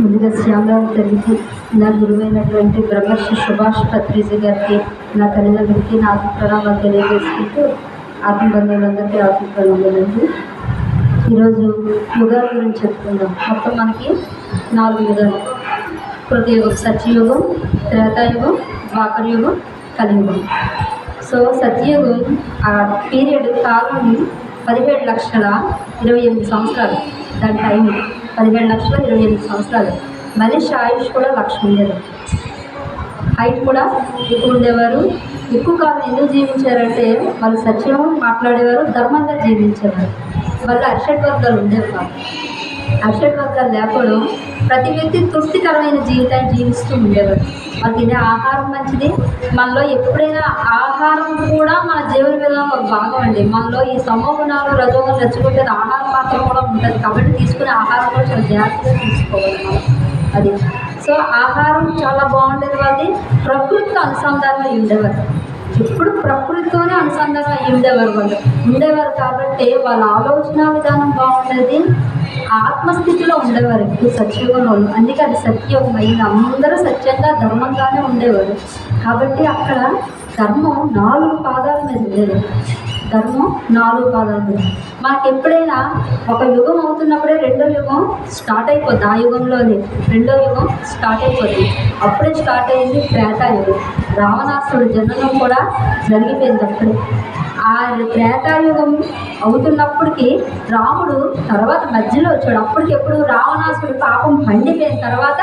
ముందుగా శ్యామరావు తల్లికి, నా గురువైనటువంటి బ్రహ్మర్షి సుభాష్ పత్రిజీ గారికి, నా తల్లిదండ్రులకి నా ప్రణామాలు తెలియజేసుకుంటూ ఆత్మబంధువులందరికీ ఆత్మప్రణామాలండి. ఈరోజు యుగాల గురించి చెప్పుకుందాం. మొత్తం మనకి 4 యుగాలు: కృతయుగం, సత్యయుగం, త్రేతాయుగం, ద్వాపరయుగం, కలియుగం. సో సత్యయుగం ఆ పీరియడ్ కాలం 17,28,000 సంవత్సరాలు. దాని టైం 17,28,000 సంవత్సరాలు. మనిషి ఆయుష్ కూడా 1,00,000 ఉండేది. హైట్ కూడా ఎక్కువ ఉండేవారు. ఎక్కువ కాలం ఎందుకు జీవించారంటే వాళ్ళు సత్యం మాట్లాడేవారు, ధర్మంగా జీవించేవారు. వాళ్ళు అరిషడ్ వర్గాలు ఉండేవి కాదు. అరిషడ్ వర్గాలు లేకపోవడం ప్రతి వ్యక్తి తృప్తికరమైన జీవితాన్ని జీవిస్తూ ఉండేవారు. వాళ్ళు తినే ఆహారం మంచిది. మనలో ఎప్పుడైనా ఆహారం కూడా మన జీవన విధానం ఒక భాగం అండి. మనలో ఈ సమోగుణాలు, రజోగుణాలు రెచ్చగొట్టేది ఆహార పాత్ర కూడా ఉంటుంది. కాబట్టి తీసుకునే ఆహారం కూడా చాలా జాగ్రత్తగా తీసుకోవాలి మనం. అది సో ఆహారం చాలా బాగుండేది. వాళ్ళది ప్రకృతితో అనుసంధానం అయి ఉండేవారు. ఎప్పుడు ప్రకృతితోనే అనుసంధానం అయి ఉండేవారు కాబట్టి వాళ్ళ ఆలోచన విధానం బాగుండేది. ఆత్మస్థితిలో ఉండేవారు ఎక్కువ సత్యయుగంలో. అందుకే అది సత్యయుగం అయింది. అందరూ సత్యంగా ధర్మంగానే ఉండేవారు. కాబట్టి అక్కడ ధర్మం 4 పాదాల మీద ఉండేది. ధర్మం 4 పాదాల మీద. మనకి ఎప్పుడైనా ఒక యుగం అవుతున్నప్పుడే రెండో యుగం స్టార్ట్ అయిపోద్ది. ఆ యుగంలోనే రెండో యుగం స్టార్ట్ అయిపోద్ది. అప్పుడే స్టార్ట్ అయింది త్రేతాయుగం. రావణాసురుడు జననం కూడా జరిగిపోయింది అప్పుడే. ఆ త్రేతాయుగం అవుతున్నప్పటికీ రాముడు తర్వాత మధ్యలో వచ్చాడు. అప్పటికెప్పుడు రావణాసుడు పాపం పండిపోయిన తర్వాత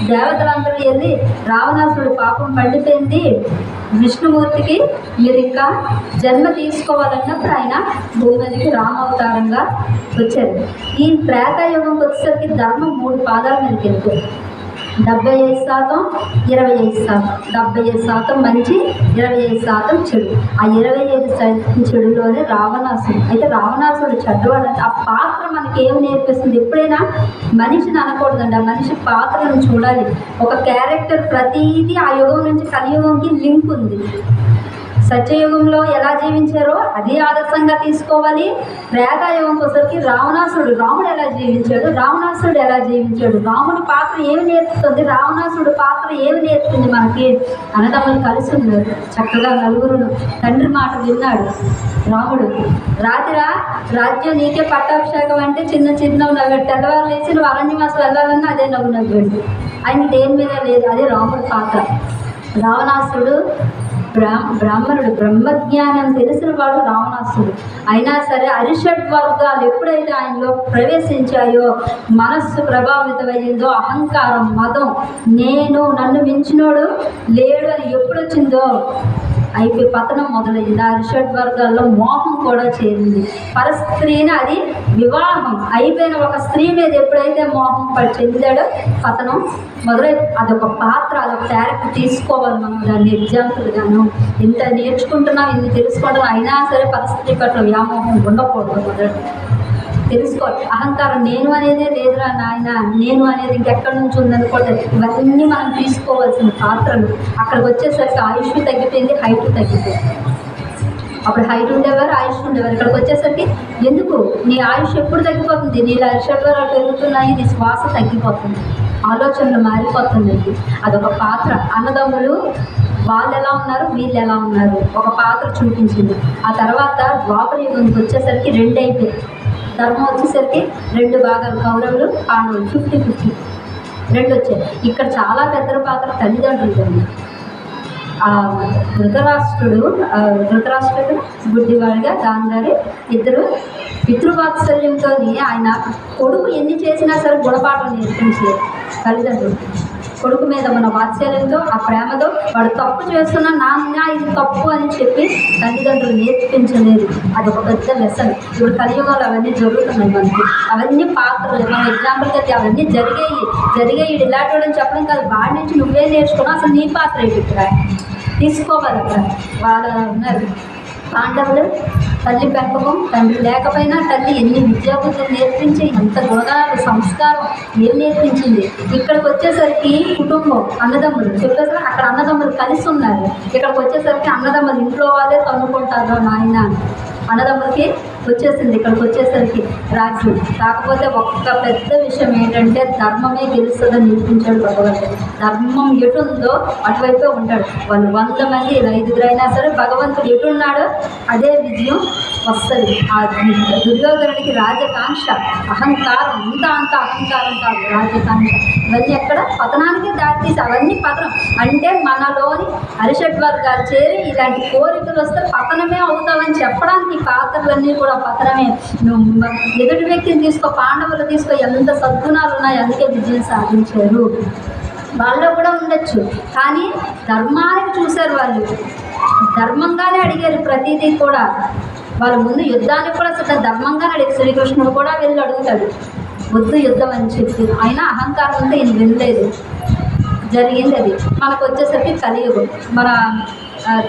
దేవతలందరూ వెళ్ళి, రావణాసుడు పాపం పండిపోయింది, విష్ణుమూర్తికి మీరు ఇంకా జన్మ తీసుకోవాలన్నప్పుడు ఆయన భూమికి రామావతారంగా వచ్చారు. ఈ త్రేతాయుగంకి వచ్చేసరికి ధర్మం 3 పాదాల మీదకి వెళ్తుంది. 75%, 25%. 75% మంచి, 25% చెడు. ఆ 25% చెడులోనే రావణాసుడు. అయితే రావణాసుడు చెడ్డవాడంటే ఆ పాత్ర మనకి ఏం నేర్పిస్తుంది? ఎప్పుడైనా మనిషిని అనకూడదండి, ఆ మనిషి పాత్రను చూడాలి. ఒక క్యారెక్టర్ ప్రతిదీ ఆ యుగం నుంచి కలియుగంకి లింక్ ఉంది. సత్యయుగంలో ఎలా జీవించారో అది ఆదర్శంగా తీసుకోవాలి. త్రేతాయుగంకి వచ్చరికి రాముడు ఎలా జీవించాడు, రావణాసురుడు ఎలా జీవించాడు, రాముడి పాత్ర ఏమి నేర్పుతుంది, రావణాసురుడు పాత్ర ఏమి నేర్పుతుంది మనకి. అన్నదమ్ములు కలిసి ఉన్నారు చక్కగా, నలుగురును. తండ్రి మాట విన్నాడు రాముడు. రాజ్యం నీకే పట్టాభిషేకం అంటే చిన్న నవ్వాడు. తెల్లవారు లేచి నువ్వు అరణ్యవాసం వెళ్ళాలన్నా అదే నవ్వాడు. ఆయన దేని మీద లేదు. అదే రాముడి పాత్ర. రావణాసురుడు బ్రాహ్మణుడు, బ్రహ్మజ్ఞానం తెలిసిన వాడు రావణాసురుడు. అయినా సరే అరిషడ్ వర్గాలు ఎప్పుడైతే ఆయనలో ప్రవేశించాయో, మనస్సు ప్రభావితమయ్యిందో, అహంకారం, మదం, నన్ను మించినోడు లేడు అని ఎప్పుడు వచ్చిందో అయిపోయి పతనం మొదలైంది. ఆ అరిషడ్ వర్గాల్లో మోహం కూడా చేరింది. పరస్త్రీని అది వివాహం అయిపోయిన ఒక స్త్రీ మీద ఎప్పుడైతే మోహం చెందాడో పతనం మొదలైంది. అదొక పాత్ర, అదొక క్యారెక్టర్ తీసుకోవాలి మనం. దాన్ని ఎగ్జాంపుల్గాను ఇంత నేర్చుకుంటున్నాం, ఇన్ని తెలుసుకుంటున్నాం, అయినా సరే పరిస్థితి పట్ల వ్యామోహం ఉండకూడదు. మొదటి తెలుసుకోవాలి. అహంకారం నేను అనేదే లేదురా నాయన, నేను అనేది ఇంకెక్కడి నుంచి ఉందనుకోవట్లేదు. ఇవన్నీ మనం తీసుకోవాల్సిన పాత్రలు. అక్కడికి వచ్చేసరికి ఆయుష్ తగ్గిపోయింది, హైట్ తగ్గిపోయింది. అప్పుడు హైట్ ఉండేవారు, ఆయుష్ ఉండేవారు. ఇక్కడికి వచ్చేసరికి ఎందుకు నీ ఆయుష్ ఎప్పుడు తగ్గిపోతుంది, నీ అరిషడ్వారాలు పెరుగుతున్నాయి, నీ శ్వాస తగ్గిపోతుంది, ఆలోచనలు మారిపోతున్నాయి. అదొక పాత్ర. అన్నదమ్ములు వాళ్ళు ఎలా ఉన్నారు, వీళ్ళు ఎలా ఉన్నారు, ఒక పాత్ర చూపించింది. ఆ తర్వాత ద్వాపర యుగంకి వచ్చేసరికి 2 అయిపోయి ధర్మం వచ్చేసరికి 2 భాగాలు, కౌరవులు, పాండవులు, 50-50 2 వచ్చాయి. ఇక్కడ చాలా పెద్ద పాత్ర తల్లిదండ్రులు. ధృతరాష్ట్రుడు గుడ్డివాడిగా, గాంధారి ఇద్దరు పితృవాత్సల్యంతో ఆయన కొడుకు ఎన్ని చేసినా సరే గుణపాఠం నేర్పించే తల్లిదండ్రులు. కొడుకు మీద ఉన్న వాత్సల్యంతో, ఆ ప్రేమతో వాడు తప్పు చేస్తున్నా నాన్న ఇది తప్పు అని చెప్పి తల్లిదండ్రులు నేర్పించలేదు. అదొక పెద్ద లెసన్. ఇప్పుడు కలియుగాలు అవన్నీ జరుగుతున్నాయి మనకి. అవన్నీ పాత్రలు. మనం ఎగ్జాంపుల్కి అయితే అవన్నీ జరిగాయి ఇలాంటి వాడని చెప్పడం కాదు. వాడి నుంచి నువ్వే నేర్చుకున్నావు. అసలు నీ పాత్ర ఏంటి తీసుకోవాలి. అక్కడ వాళ్ళు ఉన్నారు పాండవులు. తల్లి పెంపకం, తండ్రి లేకపోయినా తల్లి ఎన్ని విద్యాబుద్ధులు నేర్పించి, ఎంత గుణాలు, సంస్కారం ఏం నేర్పించింది. ఇక్కడికి వచ్చేసరికి కుటుంబం, అన్నదమ్ములు చెప్పేసి అక్కడ అన్నదమ్ములు కలిసి ఉన్నారు. ఇక్కడికి వచ్చేసరికి అన్నదమ్ములు ఇంట్లో వాళ్ళే తన్నుకుంటారు నాయన. అన్నదమ్ములకి వచ్చేసింది. ఇక్కడికి వచ్చేసరికి రాజ్యం. కాకపోతే ఒక్క పెద్ద విషయం ఏంటంటే ధర్మమే గెలుస్తుందని నిరూపించాడు భగవంతుడు. ధర్మం ఎటు ఉందో అటువైపే ఉంటాడు. వాళ్ళు 100 మంది 5 అయినా సరే భగవంతుడు ఎటున్నాడో అదే విజయం వస్తుంది. ఆ దుర్యోధనుడికి రాజకాంక్ష, అహంకారం, అంత అహంకారం కాదు, రాజకాంక్ష. ఇవన్నీ ఎక్కడ పతనానికి దారితీసి అవన్నీ పతనం అంటే మనలోని అరిషడ్ వర్గాలు చేరి ఇలాంటి కోరికలు వస్తే పతనమే అవుతామని చెప్పడానికి ఈ పాత్రలన్నీ కూడా పతనమే. నువ్వు ఎదుటి వ్యక్తిని తీసుకో, పాండవులు తీసుకో, ఎంత సద్గుణాలు ఉన్నాయి, అందుకే విజయం సాధించారు. వాళ్ళలో కూడా ఉండొచ్చు, కానీ ధర్మానికి చూశారు. వాళ్ళు ధర్మంగానే అడిగారు ప్రతిదీ కూడా. వాళ్ళ ముందు యుద్ధానికి కూడా అసలు ధర్మంగానే అడిగారు. శ్రీకృష్ణుడు కూడా వెళ్ళి అడుగుతాడు వద్దు యుద్ధం అని చెప్పి. అయినా అహంకారం ఉంటే ఈయన వెళ్ళలేదు. జరిగింది అది. మనకు వచ్చేసరికి కలియుగం. మన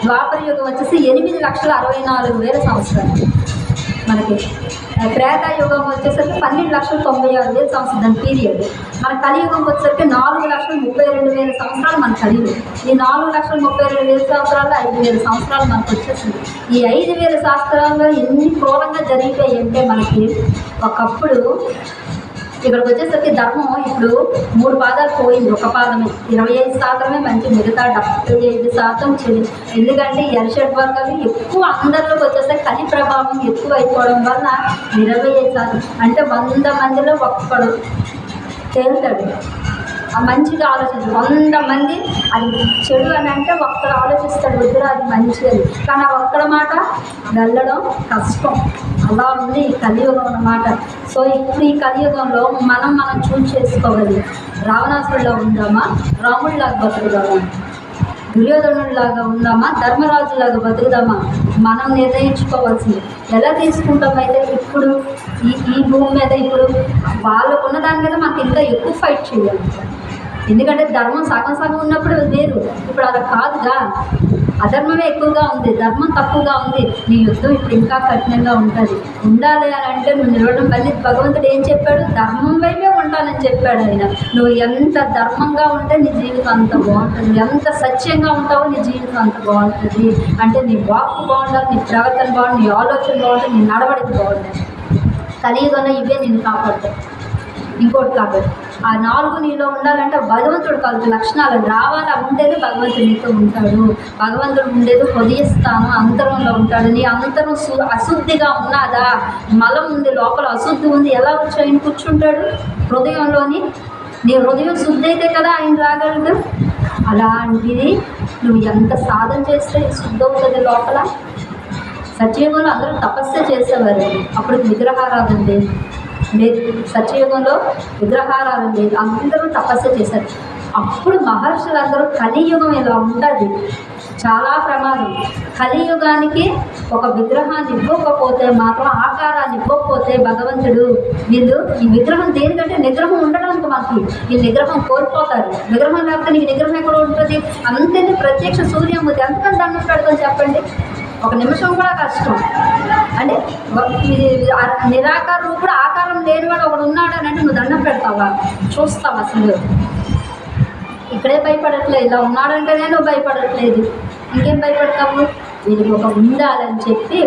ద్వాపర యుగం వచ్చేసి 8,64,000 సంవత్సరాలు. మనకి త్రేతాయుగం వచ్చేసరికి 12,96,000 సంవత్సరాలు దాని పీరియడ్. మన కలియుగం వచ్చేసరికి 4,32,000 సంవత్సరాలు మన కలియుగం. ఈ 4,32,000 సంవత్సరాల్లో 5,000 సంవత్సరాలు మనకు వచ్చేసింది. ఈ 5,000 సంవత్సరాల్లో ఎన్ని క్రూరంగా జరిగిపోయాయి అంటే మనకి ఒకప్పుడు ఇక్కడికి వచ్చేసరికి ధర్మం ఇప్పుడు 3 పాదాలు పోయింది, 1 పాదమే. 25% మంచి, మిగతా 75% చెడు. ఎందుకంటే ఎర్షడ్ వర్గాలు ఎక్కువ అందరిలోకి వచ్చేసరికి కలి ప్రభావం ఎక్కువ అయిపోవడం వల్ల 25% అంటే 100 మందిలో ఒక్కడు తేలుతాడు. మంచిగా ఆలోచించు. 100 మంది అది చెడు అని అంటే ఒక్కడు ఆలోచిస్తాడు, వద్దురా అది మంచి అని. కానీ ఆ ఒక్కడి మాట వెళ్ళడం కష్టం. అలా ఉంది ఈ కలియుగం అన్నమాట. సో ఇప్పుడు ఈ కలియుగంలో మనం చూస్ చేసుకోవాలి. రావణాసుడిలో ఉందామా, రాముడిలాగా బతుకుదామా, దుర్యోధనుడిలాగా ఉందామా, ధర్మరాజులాగా బతుకుదామా, మనం నిర్ణయించుకోవాల్సింది. ఎలా తీసుకుంటామైతే ఇప్పుడు ఈ భూమి మీద ఇప్పుడు వాళ్ళకున్న దాని మీద మనకి ఇంకా ఎక్కువ ఫైట్ చేయాలి. ఎందుకంటే ధర్మం సగం ఉన్నప్పుడు వేరు, ఇప్పుడు అలా కాదుగా. అధర్మమే ఎక్కువగా ఉంది, ధర్మం తక్కువగా ఉంది. నీ యుద్ధం ఇప్పుడు ఇంకా కఠినంగా ఉంటుంది. ఉండాలి అని అంటే నువ్వు నిలవడం. మళ్ళీ భగవంతుడు ఏం చెప్పాడు? ధర్మం వైపే ఉంటానని చెప్పాడు ఆయన. నువ్వు ఎంత ధర్మంగా ఉంటే నీ జీవితం అంత బాగుంటుంది, ఎంత సత్యంగా ఉంటావో నీ జీవితం అంత బాగుంటుంది. అంటే నీ వాక్కు బాగుండాలి, నీ ప్రవర్తన బాగుంటుంది, నీ ఆలోచన బాగుంటుంది, నీ నడవడిక బాగుంటుంది. కలియుగంలో ఇవే నేను కాపాడుతాయి. ఇంకోటి కాబట్టి ఆ 4 నీలో ఉండాలంటే భగవంతుడు కాదు లక్షణాలు రావాలి. ఉంటేనే భగవంతుడు నీతో ఉంటాడు. భగవంతుడు ఉండేది హృదయస్థానం, అంతరంలో ఉంటాడు. నీ అంతరం అశుద్ధిగా ఉన్నదా, మలం ఉంది, లోపల అశుద్ధి ఉంది, ఎలా వచ్చి ఆయన కూర్చుంటాడు? హృదయంలోని నీ హృదయం శుద్ధి అయితే కదా ఆయన రాగలడు. అలాంటిది నువ్వు ఎంత సాధన చేస్తే శుద్ధి అవుతుంది లోపల. సత్యయుగంలో అందరూ తపస్సు చేసేవారు, అప్పుడు విగ్రహారాధన లేదు. సత్యయుగంలో విగ్రహారాధన లేదు, అందరూ తపస్సు చేశారు. అప్పుడు మహర్షులందరూ కలియుగం ఇలా ఉంటుంది, చాలా ప్రమాదం. కలియుగానికి ఒక విగ్రహాన్ని ఇవ్వకపోతే మాత్రం, ఆకారాన్ని ఇవ్వకపోతే భగవంతుడు వీళ్ళు ఈ విగ్రహం దేనికంటే నిగ్రహం ఉండడానికి మనకి ఈ నిగ్రహం కోల్పోతారు. విగ్రహం లేకపోతే నీకు నిగ్రహం ఎక్కడ ఉంటుంది? అంతేనే ప్రత్యక్ష సూర్యమూర్తి. ఎంతకంటే దండం పెడతాం చెప్పండి? 1 నిమిషం కూడా కష్టం. అంటే నిరాకార రూపుడు ఆకారం లేనివాడు ఒకడు ఉన్నాడు అని అంటే నువ్వు దండం పెడతావా? చూస్తావు అసలు? ఇక్కడే భయపడట్లేదు, ఇలా ఉన్నాడంటేనే నువ్వు భయపడట్లేదు, ఇంకేం భయపడతావు? వీళ్ళకి ఒక ఉండాలని చెప్పి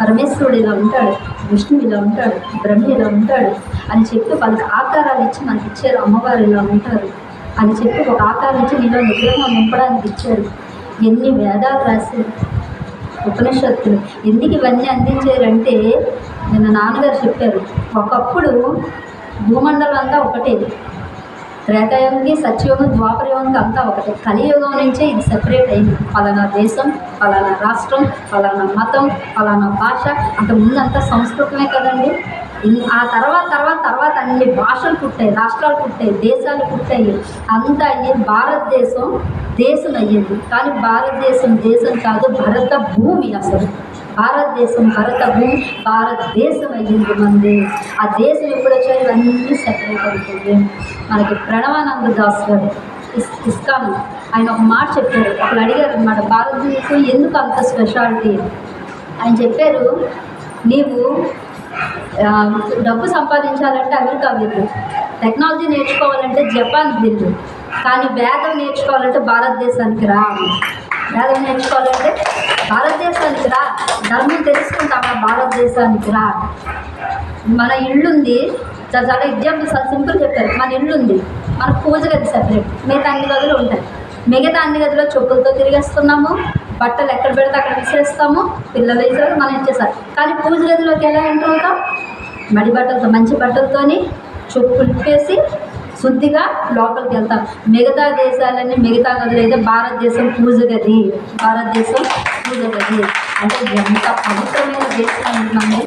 పరమేశ్వరుడు ఇలా ఉంటాడు, విష్ణువు ఇలా ఉంటాడు, బ్రహ్మ ఇలా ఉంటాడు అని చెప్పి వాళ్ళకి ఆకారాలు ఇచ్చి మనకి ఇచ్చారు. అమ్మవారు ఇలా ఉంటారు అని చెప్పి ఒక ఆకారం ఇచ్చి నీలో నిగ్రహం నింపడానికి ఇచ్చారు. ఎన్ని వేదాలు రాశారు ఉపనిషత్తులు. ఎందుకు ఇవన్నీ అందించారంటే నిన్న నాన్నగారు చెప్పారు, ఒకప్పుడు భూమండలం అంతా ఒకటే, త్రేతాయుగంకి సత్యయుగం ద్వాపరయుగంకి అంతా ఒకటే. కలియుగం నుంచే ఇది సెపరేట్ అయింది. ఫలానా దేశం, ఫలానా రాష్ట్రం, ఫలానా మతం, ఫలానా భాష. అంత ముందంతా సంస్కృతమే కదండి. ఆ తర్వాత అన్ని భాషలు పుట్టాయి, రాష్ట్రాలు పుట్టాయి, దేశాలు పుట్టాయి. అంతా అయ్యి భారతదేశం దేశం అయ్యింది. కానీ భారతదేశం దేశం కాదు, భరత భూమి. అసలు భారతదేశం భరత భూమి, భారతదేశం అయ్యింది మంది. ఆ దేశం ఎప్పుడు వచ్చాయి? ఇవన్నీ సెపరేట్ అవుతుంది. మనకి ప్రణవానంద దాస్ గారు ఇస్కాన్ ఆయన ఒక మాట చెప్పారు. అప్పుడు అడిగారు అనమాట, భారతదేశం ఎందుకు అంత స్పెషాలిటీ? ఆయన చెప్పారు, నీవు డబ్బు సంపాదించాలంటే అమెరికా వెళ్ళు, టెక్నాలజీ నేర్చుకోవాలంటే జపాన్ వెళ్ళు, కానీ వేదం నేర్చుకోవాలంటే భారతదేశానికి రా. వేదం నేర్చుకోవాలంటే భారతదేశానికి రా, ధర్మం తెలుసుకుంటావా? భారతదేశానికి రా. మన ఇల్లుంది, చాలా ఎగ్జాంపుల్ చాలా సింపుల్ చెప్పారు. మన ఇల్లుంది, మన పూజ గది సెపరేట్, మిగతా అన్ని గదులు ఉంటాయి. మిగతా అన్ని గదిలో చెప్పులతో తిరిగేస్తున్నాము, బట్టలు ఎక్కడ పెడితే అక్కడ విసిరేస్తాము, పిల్లలు వేసారు, మనం ఇచ్చేసారు. కానీ పూజ గదిలోకి ఎలా ఎంటర్ అవుతాం? మడి బట్టలతో, మంచి బట్టలతోని చెప్పులు ఇప్పేసి శుద్ధిగా లోపలికి వెళ్తాం. మిగతా దేశాలన్నీ మిగతా గదులు అయితే భారతదేశం పూజ గది, భారతదేశం పూజ గది అంటే ఎంత పవిత్రమైన దేశం ఉంటుందండి.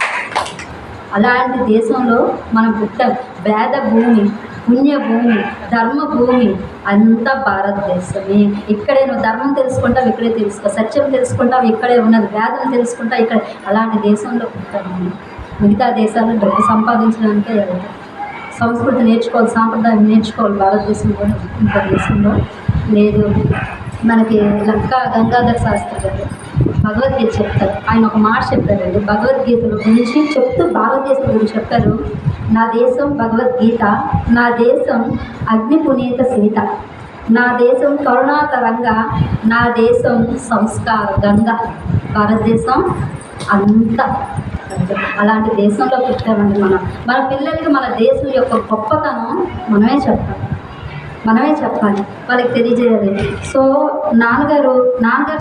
అలాంటి దేశంలో మనం పుట్టాం. వేద భూమి, పుణ్యభూమి, ధర్మభూమి అంతా భారతదేశమే. ఇక్కడే నువ్వు ధర్మం తెలుసుకుంటావు, ఇక్కడే తెలుసుకో. సత్యం తెలుసుకుంటావు, ఇక్కడే ఉన్నది. వేదం తెలుసుకుంటావు, ఇక్కడ. అలాంటి దేశంలో పుట్టాము. మిగతా దేశాల్లో డబ్బు సంపాదించడానికే వెళ్తాం. సంస్కృతి నేర్చుకోవాలి, సాంప్రదాయం నేర్చుకోవాలి. భారతదేశంలో ఇంకో దేశంలో లేదు. మనకి గంగాధర శాస్త్రి గారు భగవద్గీత చెప్తారు. ఆయన ఒక మాట చెప్పారండి భగవద్గీతల గురించి చెప్తూ, భారతదేశం గురించి చెప్పారు. నా దేశం భగవద్గీత, నా దేశం అగ్ని పునీత సీత, నా దేశం కరుణాతరంగా, నా దేశం సంస్కార గంగ. భారతదేశం అంతా అలాంటి దేశంలో పుట్టామండి. మన పిల్లలకి మన దేశం యొక్క గొప్పతనం మనమే చెప్పాలి, వాళ్ళకి తెలియజేయాలి. సో నాన్నగారు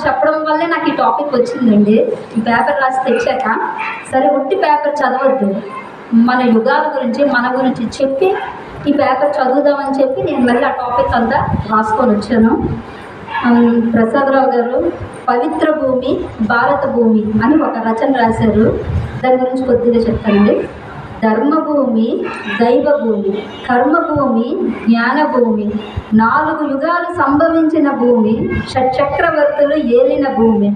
చెప్పడం వల్లే నాకు ఈ టాపిక్ వచ్చిందండి. ఈ పేపర్ రాసి తెచ్చాక, సరే ఉట్టి పేపర్ చదవద్దు, మన యుగాల గురించి మన గురించి చెప్పి ఈ పేపర్ చదువుదామని చెప్పి నేను మళ్ళీ ఆ టాపిక్ అంతా రాసుకొని వచ్చాను. ప్రసాదరావు గారు పవిత్ర భూమి, భారత భూమి అని ఒక రచన రాశారు. దాని గురించి కొద్దిగా చెప్తానండి. ధర్మభూమి, దైవభూమి, కర్మభూమి, జ్ఞానభూమి, 4 యుగాలు సంభవించిన భూమి, షట్చక్రవర్తులు ఏలిన భూమి,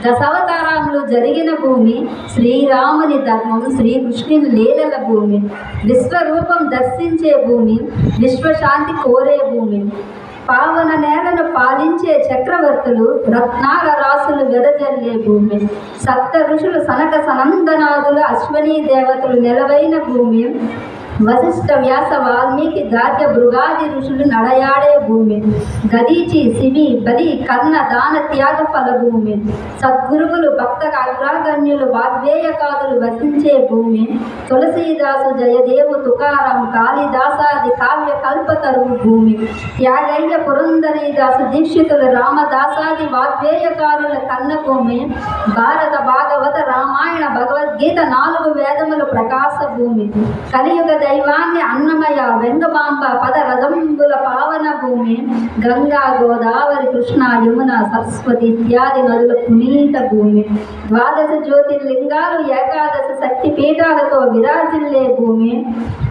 దశావతారాలు జరిగిన భూమి, శ్రీరాముని ధర్మం, శ్రీకృష్ణుని లీలల భూమి, విశ్వరూపం దర్శించే భూమి, విశ్వశాంతి కోరే భూమి, పావన నేలను పాలించే చక్రవర్తులు, రత్నాల రాసులు వెదజల్లే భూమి, సప్త ఋషులు సనక సనందనాదులు, అశ్వనీ దేవతలు నెలవైన భూమి, వశిష్ఠ వ్యాస వాల్మీకి గార్గ్య భృగాది ఋషులు నడయాడే భూమి, గదీచి శివి బలి కర్ణ దాన త్యాగ ఫల భూమి, సద్గురువులు భక్త అగ్రాగణ్యులు వాగ్వేయకాదులు వసించే భూమి, తులసీదాసు జయదేవు తుకారం కాళిదాసాది కావ్య కల్పతరువు భూమి, త్యాగయ్య పురంధరీదాసు దీక్షితులు రామదాసాది వాగ్వేయకారుల కన్న భూమి, భారత భాగవత రామాయణ భగవద్గీత 4 వేదములు ప్రకాశ భూమి, కలియుగ దైవాన్ని అన్నమయ వెంగమాంబ పద రజంబుల పావన భూమి, గంగా గోదావరి కృష్ణ యమున సరస్వతి ఇత్యాది నదుల పునీత భూమి, 12 జ్యోతిర్లింగాలు 11 శక్తి పీఠాలతో విరాజిల్లే భూమి,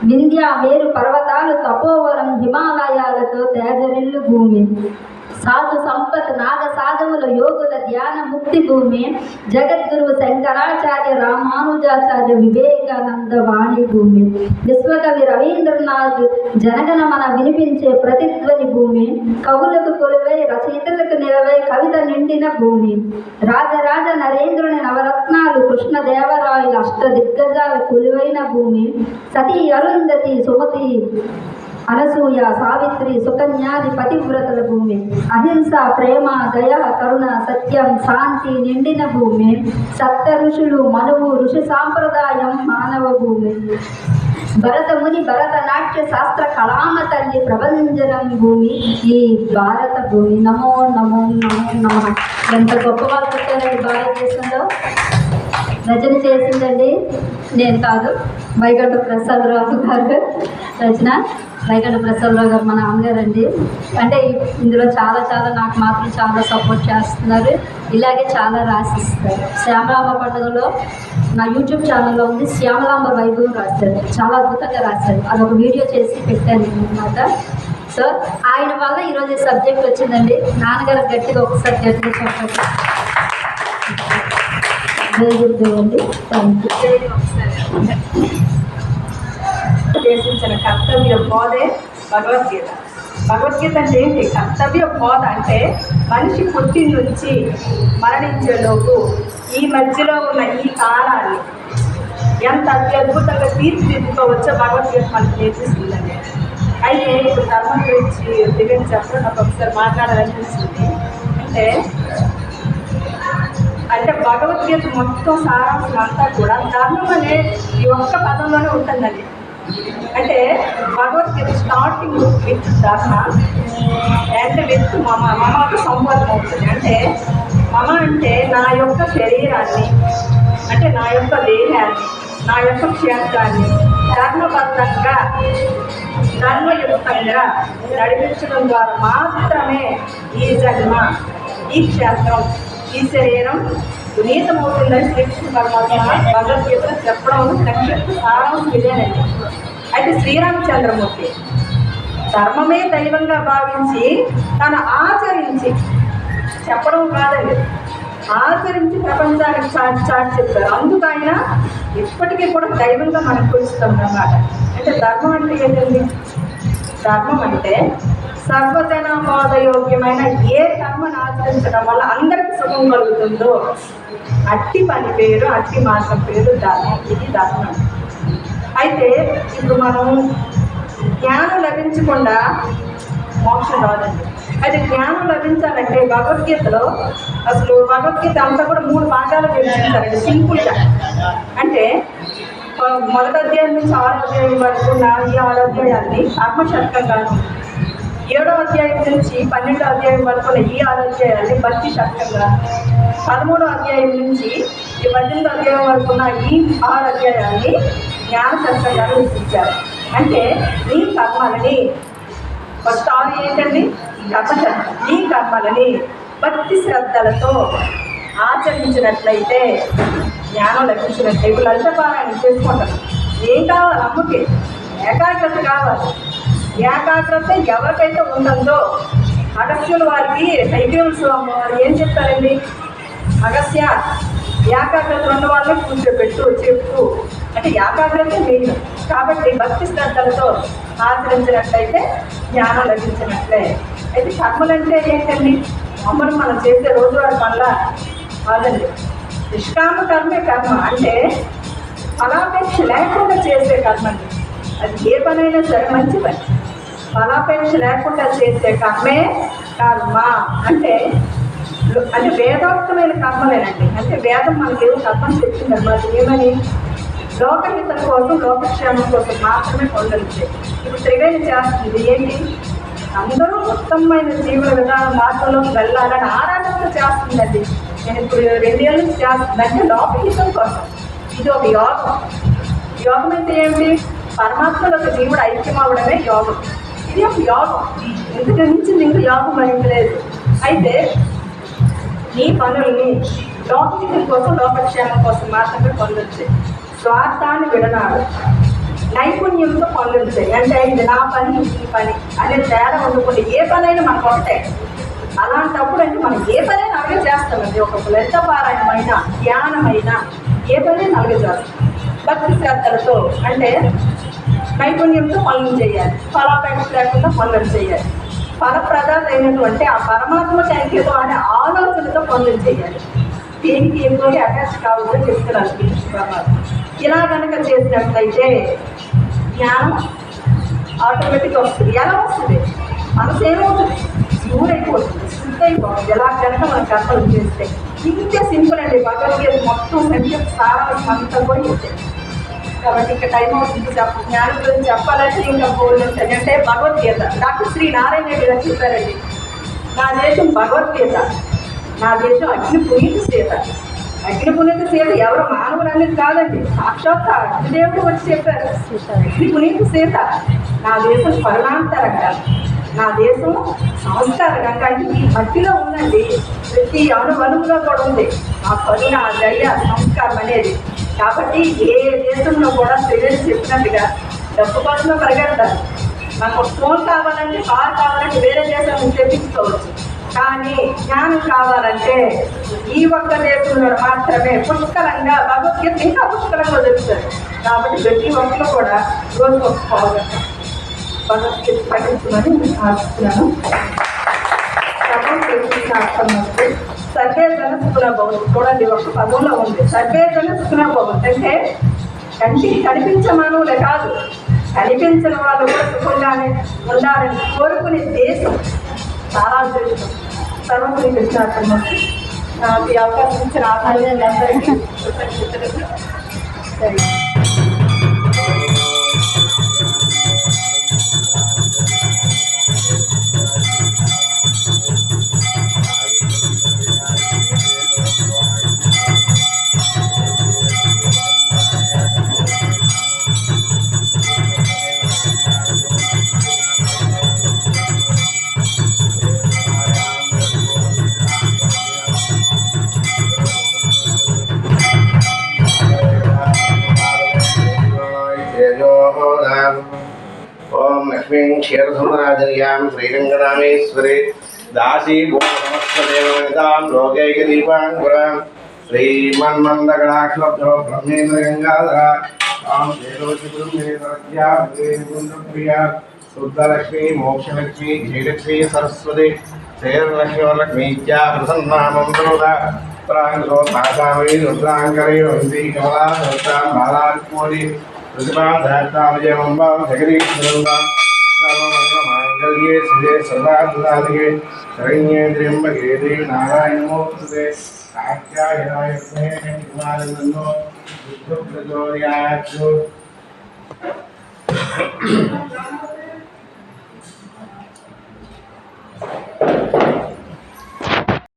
వింధ్య మేరు పర్వతాలు తపోవనం హిమాలయాలతో తేజరిల్లు భూమి, సాధు సంపత్ నాగ సాధువుల యోగుల ధ్యాన ముక్తి భూమి, జగద్గురువు శంకరాచార్య రామానుజాచార్య వివేకానంద వాణి భూమి, విశ్వకవి రవీంద్రనాథ్ జనగణమన వినిపించే ప్రతిధ్వని భూమి, కవులకు కొలువై రచయితలకు నిలవై కవిత నిండిన భూమి, రాజరాజ నరేంద్రుని నవరత్నాలు కృష్ణదేవరాయల అష్టదిగ్గజాల కొలువైన భూమి, సతీ అరుంధతి సుమతి అనసూయ సావిత్రి సుకన్యాది పతివ్రతల భూమి, అహింస ప్రేమ దయ కరుణ సత్యం శాంతి నిండిన భూమి, సప్త ఋషులు మనువు ఋషి సాంప్రదాయం మానవ భూమి, భరతముని భరతనాట్య శాస్త్ర కళామ తల్లి ప్రభంజనం భూమి ఈ భారత భూమి. నమో నమో నమో నమ. ఎంత గొప్ప వాళ్ళు పుట్టారండి భారతదేశంలో. రచన చేసిందండి నేను కాదు, వైగంట ప్రసాదరావు గారు రచన. వైగంట ప్రసాదరావు గారు మా నాన్నగారండి. అంటే ఇందులో చాలా నాకు మాత్రం చాలా సపోర్ట్ చేస్తున్నారు. ఇలాగే చాలా రాసిస్తారు. శ్యామలాంబ పండుగలో నా యూట్యూబ్ ఛానల్లో ఉంది, శ్యామలాంబ వైభవం రాశారు. చాలా అద్భుతంగా రాశారు. అదొక వీడియో చేసి పెట్టాను అనమాట. సో ఆయన వల్ల ఈరోజు ఈ సబ్జెక్ట్ వచ్చిందండి. నాన్నగారు గట్టిగా ఒకసారి గట్టిగా చెప్పండి. జరుగుతుందండి. Thank you. ఉద్దేశించిన కర్తవ్య బోధే భగవద్గీత. భగవద్గీత అంటే ఏంటి? కర్తవ్య బోధ అంటే మనిషి పుట్టి నుంచి మరణించేలోపు ఈ మధ్యలో ఉన్న ఈ కాలాన్ని ఎంత అత్యద్భుతంగా తీర్చిదిద్దుకోవచ్చో భగవద్గీత మనకు నేర్పిస్తుందండి. అయితే ఇప్పుడు ధర్మం గురించి దివ్యం చెప్పడం నాకు ఒకసారి మాట్లాడాలనిపిస్తుంది. అంటే అంటే భగవద్గీత మొత్తం సారాంశం అంతా కూడా ధర్మం అనే ఈ ఒక్క పదంలోనే ఉంటుందండి. అంటే భగవద్గీత స్టార్టింగ్ విత్ ధర్మ అండ్ విత్ మమకు సంబోధన అవుతుంది. అంటే మమ అంటే నా యొక్క శరీరాన్ని, అంటే నా యొక్క దేహాన్ని, నా యొక్క క్షేత్రాన్ని ధర్మబద్ధంగా ధర్మయుక్తంగా నడిపించడం ద్వారా మాత్రమే ఈ జన్మ, ఈ క్షేత్రం, ఈ శరీరం పునీతమవుతుందని శ్రీకృష్ణ పరమాత్మ భగవద్గీతలో చెప్పడం సంక్షిప్త సారాంశం ఇదేనండి. అయితే శ్రీరామచంద్రమూర్తి ధర్మమే దైవంగా భావించి తను ఆచరించి చెప్పడం కాదండి, ఆచరించి ప్రపంచానికి చాటి చెప్పారు. అందుకు ఆయన ఇప్పటికీ కూడా దైవంగా మనకు కొలుస్తాం అన్నమాట. అంటే ధర్మం అంటే ఏంటండి? ధర్మం అంటే సర్వజనమోదయోగ్యమైన ఏ కర్మను ఆచరించడం వల్ల అందరికీ సుఖం కలుగుతుందో అట్టి పని పేరు, అట్టి మార్గం పేరు ధర్మం. ఇది ధర్మం. అయితే ఇప్పుడు మనం జ్ఞానం లభించకుండా మోక్షం రాదండి. అయితే జ్ఞానం లభించాలంటే భగవద్గీతలో అసలు భగవద్గీత అంతా కూడా 3 భాగాలు విభజించారండి సింపుల్గా. అంటే మొదటి అధ్యాయం నుంచి 6వ అధ్యాయం వరకు ఉన్న ఈ 6 అధ్యాయాన్ని కర్మశతకంగాను, 7వ అధ్యాయం నుంచి 12వ అధ్యాయం వరకు ఉన్న ఈ 6 అధ్యాయాన్ని భక్తి శతకంగా, 13వ అధ్యాయం నుంచి ఈ 18వ అధ్యాయం వరకు ఉన్న ఈ 6 అధ్యాయాన్ని జ్ఞాన శతకంగా విభజించారు. అంటే ఈ కర్మలని ఫస్ట్ 6 ఏంటండి? ఈ కర్మలని భక్తి శ్రద్ధలతో ఆచరించినట్లయితే జ్ఞానం లభించినట్లయితే ఇప్పుడు లలితపారాయణం చేసుకుంటారు. ఏం కావాలి? అమ్మకి ఏకాగ్రత కావాలి. ఏకాగ్రత ఎవరికైతే ఉంటుందో అగస్త్యుల వారికి హైగ్రీవుల స్వామి వారు ఏం చెప్తారండి? అగస్త్య ఏకాగ్రత ఉన్న వాళ్ళని కూర్చోబెట్టు చెప్పు అంటే ఏకాగ్రత మెయిన్. కాబట్టి భక్తి శ్రద్ధలతో ఆచరించినట్లయితే జ్ఞానం లభించినట్లే. అయితే కర్మలంటే ఏంటండి? అమ్మను మనం చేసే రోజువారి పనుల కాదండి. నిష్కామ కర్మే కర్మ. అంటే ఫలాపేక్ష లేకుండా చేసే కర్మ అండి. అది ఏ పనైనా సరే మంచి పని. ఫలాపేక్ష లేకుండా చేసే కర్మే కర్మ. అంటే వేదోక్తమైన కర్మలేనండి. అంటే వేదం మనకి ఏదో కర్మని చెప్తుంది అన్నమాట. ఏమని? లోకహితం కోసం, లోకక్షేమం కోసం మాత్రమే పొందలించే. ఇప్పుడు త్రివేణి చేస్తుంది ఏంటి? అందరూ ఉత్తమమైన జీవన విధాన మార్గంలోకి వెళ్ళాలని ఆరాధనతో చేస్తుందండి. నేను ఇప్పుడు 2 ఏళ్ళ నుంచి చేస్తుందంటే లోకహితం కోసం. ఇది ఒక యోగం. యోగం అంటే ఏమిటి? పరమాత్మలో జీవుడు ఐక్యం అవ్వడమే యోగం. ఇది ఒక యోగం. ఇంతకు మించి ఇంక యోగం అనేది లేదు. అయితే ఈ పనుల్ని లోకహితం కోసం, లోకక్షేమం కోసం మాత్రమే పొందొచ్చు. స్వార్థాన్ని విడనాడు, నైపుణ్యంతో పనులుంటాయి. అంటే ఇది నా పని, ఈ పని అనే తేడా ఉండకుండా ఏ పనైనా మనకు ఒకటే. అలాంటప్పుడు అంటే మనం ఏ పనైనా అలాగే చేస్తామండి. ఒక లలితపారాయణమైన, ధ్యానమైన ఏ పనైనా అలాగే చేస్తాం. భక్తి శ్రద్ధలతో అంటే నైపుణ్యంతో పనులు చేయాలి. ఫలాపేక్ష లేకుండా పనులు చేయాలి. ఫలప్రదాతైనటువంటి ఆ పరమాత్మకి ఐక్యతో అనే ఆలోచనతో పనులు చేయాలి. దీనికి ఎంతో అటాచ్ కావాలని చెప్తున్నారు శ్రీకృష్ణ పరమాత్మ. ఇలా కనుక చేసినట్లయితే జ్ఞానం ఆటోమేటిక్గా వస్తుంది. ఎలా వస్తుంది? మనసు ఏమవుతుంది? ప్యూర్ అయిపోతుంది, శుద్ధ అయిపోతుంది. ఎలా కనుక మనం కర్మలు చేస్తే ఇంతే సింపుల్ అండి. భగవద్గీత మొత్తం సంక్షిప్త సారాంశం అంతా కూడా ఇస్తాయి. కాబట్టి ఇంకా టైం అవుతుంది. జ్ఞానం గురించి చెప్పాలంటే ఇంకా పోలించండి. అంటే భగవద్గీత డాక్టర్ శ్రీ నారాయణ రెడ్డి గారు చెప్పారండి, నా దేశం భగవద్గీత, నా దేశం అగ్ని పునీత సీత. అగ్ని పునీత సీత ఎవరు? మానవులు అనేది కాదండి, సాక్షాత్ అగ్నిదేవుడు వచ్చి చెప్పారు. అగ్ని పునీత సీత. నా దేశం కరుణాంతరంగా, నా దేశం సంస్కారంగా. అంటే ఈ మట్టిలో ఉందండి, ప్రతి అణువణువులో కూడా ఉంది ఆ కరుణ, ఆ దయ, సంస్కారం అనేది. కాబట్టి ఏ దేశంలో కూడా స్త్రీలు చెప్పినట్టుగా డబ్బు కోసమే పరిగెడతారు. నాకు ఫోన్ కావాలంటే, కార్ కావాలంటే వేరే దేశం నుంచి తెప్పించుకోవచ్చు. కానీ జ్ఞానం కావాలంటే ఈ ఒక్క దేశంలో మాత్రమే పుష్కలంగా భగవద్గీత ఇంకా పుష్కలంగా దొరుకుతుంది. కాబట్టి ప్రతి ఒక్కరు కూడా రోజు ఒక పావుగంట భగవద్గీత పఠించమని ఆశిస్తున్నాను. సర్వే జన సుఖినో భవంతు. చూడండి, ఒక పదంలో ఉంది సర్వే జన సుఖినో భవంతు. అంటే కంటికి కనిపించే మానవులే కాదు, కనిపించిన వాళ్ళు కూడా సుఖంగానే ఉండాలని కోరుకునే దేశం చాలా అదృష్టం. సర్వ శ్రీ కృష్ణార్పణమస్తు. నాకు ఈ అవకాశం ఇచ్చిన ఆత్మీయులందరికీ కృతజ్ఞతలు. సరే. ओम लक्ष्मी क्षीरसुंदराजर्यां श्रीरंगनामेश्वरे दासी भूतमस्तदेवनितां लोकैकदीपाङ्कुरां श्रीमन्मन्दगणाक्षलब्धो ब्रह्मेन्द्रगङ्गाधरा तां श्रीलोचिपुरुषेन्द्रज्ञा शुद्धलक्ष्मी मोक्षलक्ष्मी श्रीलक्ष्मी सरस्वती श्रीलक्ष्मीवरलक्ष्मीत्या प्रसन्नामन्तरोदा प्राङ्गो भासामयी रुद्राङ्करे वन्दी कमला सहस्रां बालात्मोदि प्रतिभाधात्तामजयमम्बां जगदीश्वरम्बां सर्वमङ्गलमाङ्गल्ये शिवे सर्वार्थसाधिके शरण्ये त्र्यम्बके देवी नारायणमूर्तये कात्यायनाय विद्महे कुमारनन्दो बुद्धप्रचोदयात्